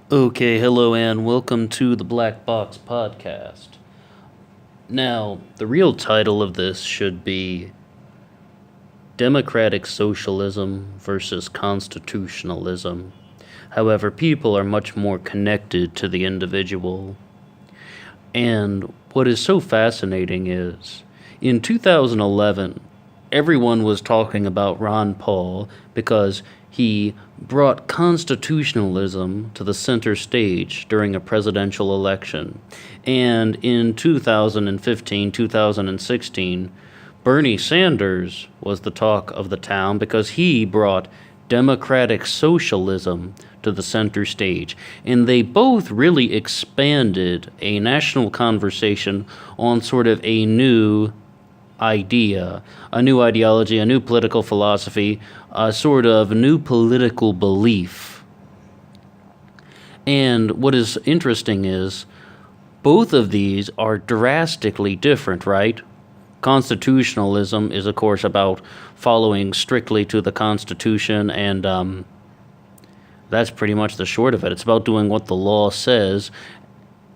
Okay, hello and welcome to the Black Box Podcast. Now, the real title of this should be Democratic Socialism versus Constitutionalism. However, people are much more connected to the individual. And what is so fascinating is, in 2011, everyone was talking about Ron Paul because he brought constitutionalism to the center stage during a presidential election. And in 2015, 2016, Bernie Sanders was the talk of the town because he brought democratic socialism to the center stage. And they both really expanded a national conversation on sort of a new idea, a new ideology, a new political philosophy, a sort of new political belief. And what is interesting is both of these are drastically different, right? Constitutionalism is, of course, about following strictly to the Constitution, and that's pretty much the short of it. It's about doing what the law says,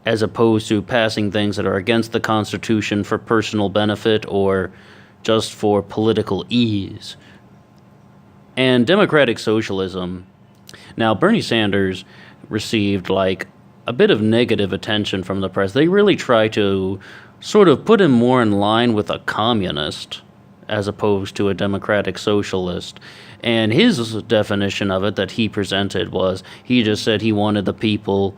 as opposed to passing things that are against the Constitution for personal benefit or just for political ease. And democratic socialism, now Bernie Sanders received like a bit of negative attention from the press. They really try to sort of put him more in line with a communist as opposed to a democratic socialist. And his definition of it that he presented was, he just said he wanted the people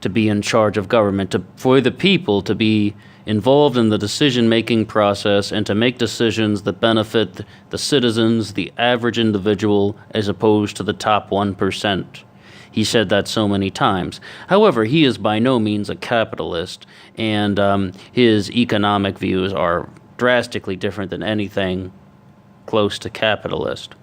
to be in charge of government, for the people to be involved in the decision-making process and to make decisions that benefit the citizens, the average individual, as opposed to the top 1%. He said that so many times. However, he is by no means a capitalist, and his economic views are drastically different than anything close to capitalist.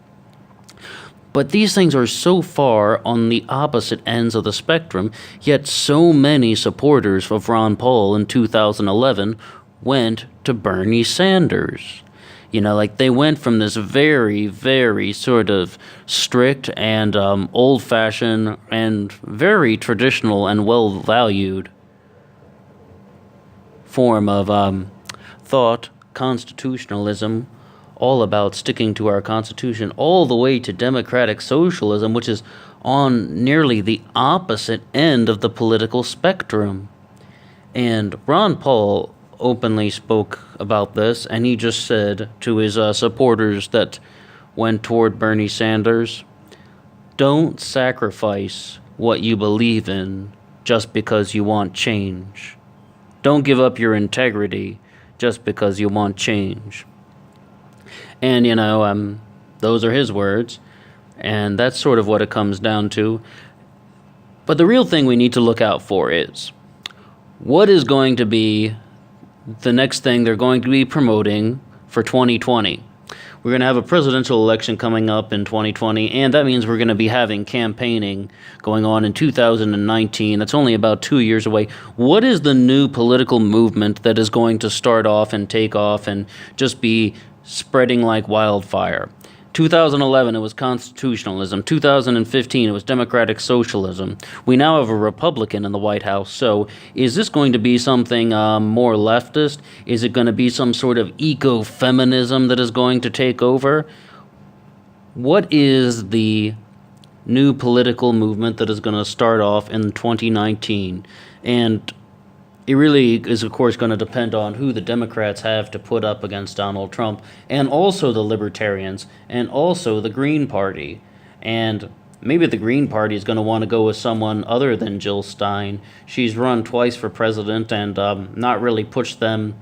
But these things are so far on the opposite ends of the spectrum, yet so many supporters of Ron Paul in 2011 went to Bernie Sanders. You know, like they went from this very, very sort of strict and old-fashioned and very traditional and well-valued form of thought, constitutionalism, all about sticking to our Constitution, all the way to democratic socialism, which is on nearly the opposite end of the political spectrum. And Ron Paul openly spoke about this, and he just said to his supporters that went toward Bernie Sanders, don't sacrifice what you believe in just because you want change. Don't give up your integrity just because you want change. And, you know, those are his words, and that's sort of what it comes down to. But the real thing we need to look out for is, what is going to be the next thing they're going to be promoting for 2020? We're going to have a presidential election coming up in 2020, and that means we're going to be having campaigning going on in 2019. That's only about 2 years away. What is the new political movement that is going to start off and take off and just be spreading like wildfire? 2011, it was constitutionalism. 2015, it was democratic socialism. We now have a Republican in the White House. So is this going to be something more leftist? Is it going to be some sort of ecofeminism that is going to take over? What is the new political movement that is going to start off in 2019? And it really is, of course, going to depend on who the Democrats have to put up against Donald Trump, and also the Libertarians, and also the Green Party. And maybe the Green Party is going to want to go with someone other than Jill Stein. She's run twice for president and not really pushed them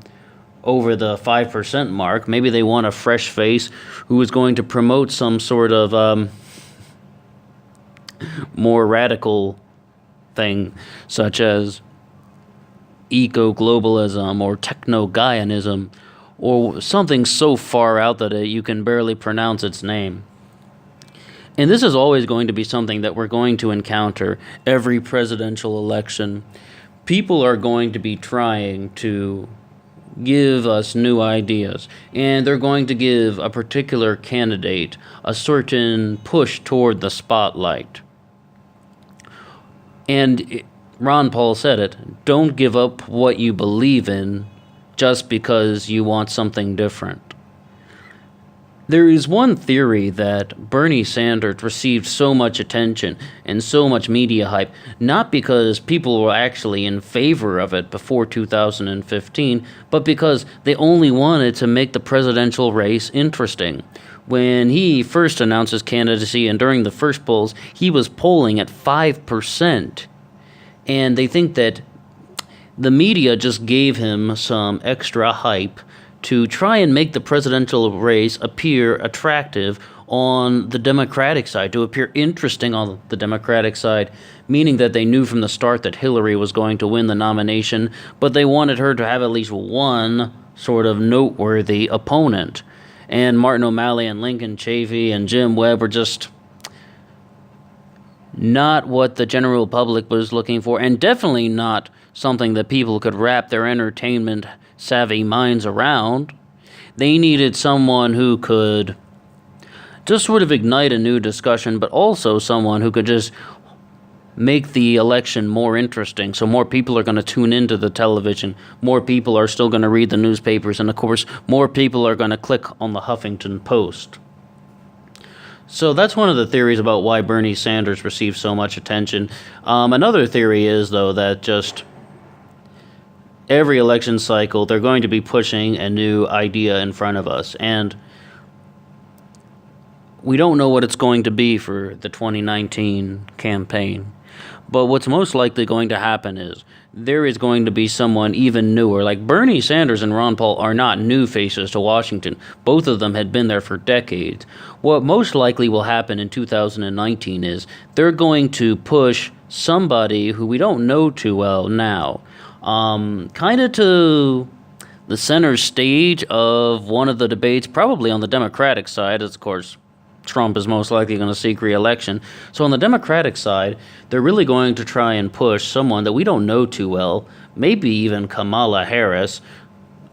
over the 5% mark. Maybe they want a fresh face who is going to promote some sort of more radical thing, such as eco-globalism or techno-Gaianism, or something so far out that you can barely pronounce its name. And this is always going to be something that we're going to encounter every presidential election. People are going to be trying to give us new ideas, and they're going to give a particular candidate a certain push toward the spotlight. And Ron Paul said it, don't give up what you believe in just because you want something different. There is one theory that Bernie Sanders received so much attention and so much media hype, not because people were actually in favor of it before 2015, but because they only wanted to make the presidential race interesting. When he first announced his candidacy and during the first polls, he was polling at 5%. And they think that the media just gave him some extra hype to try and make the presidential race appear attractive on the Democratic side, to appear interesting on the Democratic side, meaning that they knew from the start that Hillary was going to win the nomination, but they wanted her to have at least one sort of noteworthy opponent. And Martin O'Malley and Lincoln Chafee and Jim Webb were just not what the general public was looking for, and definitely not something that people could wrap their entertainment-savvy minds around. They needed someone who could just sort of ignite a new discussion, but also someone who could just make the election more interesting, so more people are going to tune into the television, more people are still going to read the newspapers, and of course, more people are going to click on the Huffington Post. So that's one of the theories about why Bernie Sanders received so much attention. Another theory is, though, that just every election cycle, they're going to be pushing a new idea in front of us. And we don't know what it's going to be for the 2019 campaign. But what's most likely going to happen is there is going to be someone even newer. Like Bernie Sanders and Ron Paul are not new faces to Washington. Both of them had been there for decades. What most likely will happen in 2019 is they're going to push somebody who we don't know too well now, kind of to the center stage of one of the debates, probably on the Democratic side, as of course Trump is most likely going to seek re-election. So on the Democratic side, they're really going to try and push someone that we don't know too well, maybe even Kamala Harris.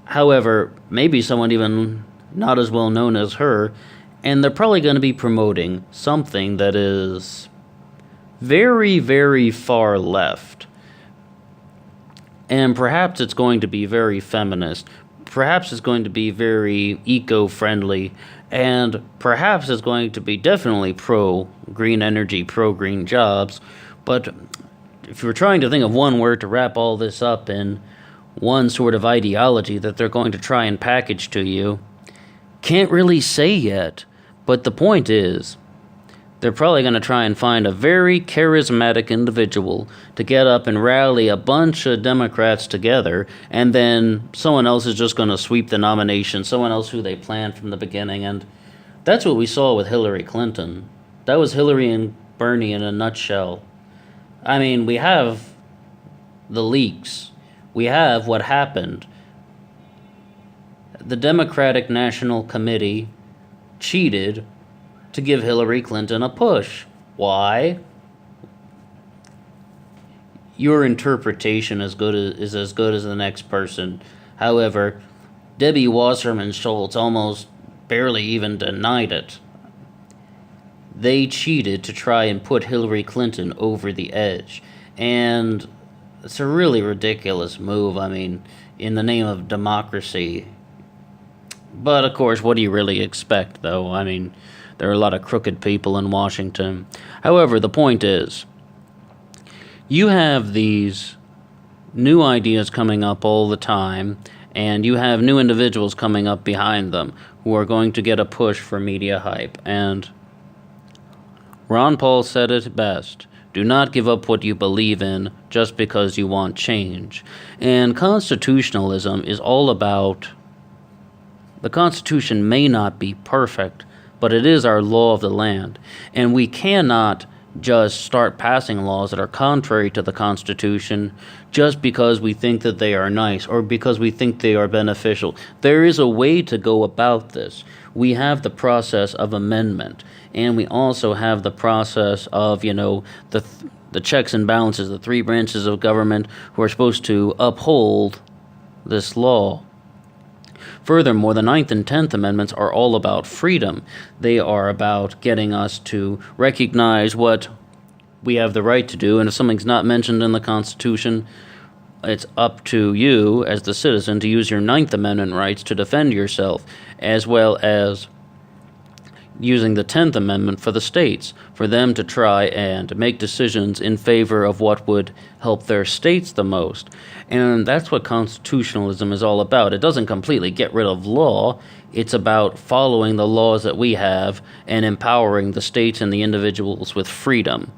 However, maybe someone even not as well known as her, and they're probably going to be promoting something that is very, very far left. And perhaps it's going to be very feminist. Perhaps it's going to be very eco-friendly, and perhaps it's going to be definitely pro-green energy, pro-green jobs. But if you're trying to think of one word to wrap all this up in, one sort of ideology that they're going to try and package to you, can't really say yet. But the point is, they're probably going to try and find a very charismatic individual to get up and rally a bunch of Democrats together, and then someone else is just going to sweep the nomination, someone else who they planned from the beginning. And that's what we saw with Hillary Clinton. That was Hillary and Bernie in a nutshell. I mean, we have the leaks. We have what happened. The Democratic National Committee cheated to give Hillary Clinton a push. Why? Your interpretation is as good as the next person. However, Debbie Wasserman Schultz almost barely even denied it. They cheated to try and put Hillary Clinton over the edge. And it's a really ridiculous move, I mean, in the name of democracy. But, of course, what do you really expect, though? I mean, there are a lot of crooked people in Washington. However, the point is, you have these new ideas coming up all the time, and you have new individuals coming up behind them who are going to get a push for media hype. And Ron Paul said it best: do not give up what you believe in just because you want change. And constitutionalism is all about, the Constitution may not be perfect, but it is our law of the land, and we cannot just start passing laws that are contrary to the Constitution just because we think that they are nice or because we think they are beneficial. There is a way to go about this. We have the process of amendment, and we also have the process of, the checks and balances, the three branches of government who are supposed to uphold this law. Furthermore, the 9th and 10th Amendments are all about freedom. They are about getting us to recognize what we have the right to do, and if something's not mentioned in the Constitution, it's up to you as the citizen to use your Ninth Amendment rights to defend yourself, as well as using the 10th Amendment for the states, for them to try and make decisions in favor of what would help their states the most. And that's what constitutionalism is all about. It doesn't completely get rid of law. It's about following the laws that we have and empowering the states and the individuals with freedom.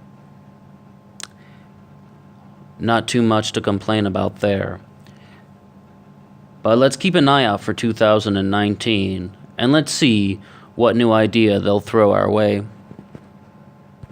Not too much to complain about there. But let's keep an eye out for 2019, and let's see what new idea they'll throw our way.